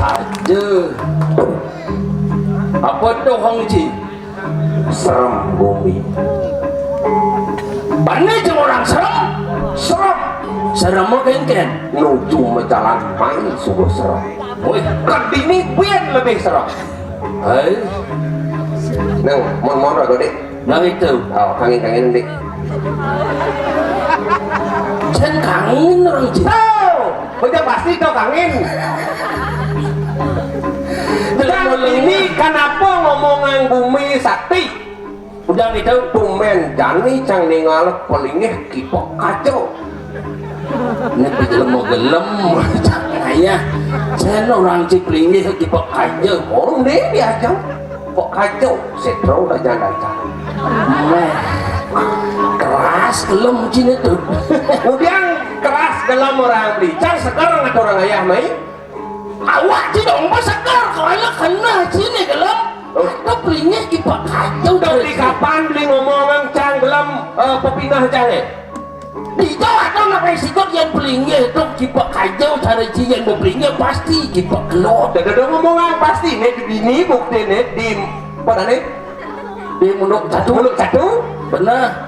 aja. Apa tuh Hong Ji? Serem bumi. Bani cuma orang serem. Serem. Serem mau kengken. Nuju menjalan main sungguh serem. Woi, Kedini pian lebih serem. hei, Neng, mon rada dik. yang itu. Oh, kangen dik. Sen kangen orang Ji. Tahu, udah pasti kau kangen. Dan ini kenapa ngomongan bumi sakti? Udah gitu. Tumen jani cang ningal pelingih kipok kacau. Ini gelem mau gelem. Ayah, sen orang Ciplingi kipok aja. Orang deh diajak kok kacau. Setro udah jangan Meh, keras gelem Cina tuh. Kemudian keras dalam orang Blicar sekarang ada orang ayah mai. Awak Ci dong pas segar kalau kena Cina gelem. Kita Plingi kipok aja. Dari kapan beli ngomongan cang dalam pepinah cang Di Jawa atau nak resiko yang Plingi itu kipok aja. Cara Ci yang Plingi pasti kipok kelot. Ada ngomongan pasti nih ini bukti nih di pada nih Di mundur mulut satu benar.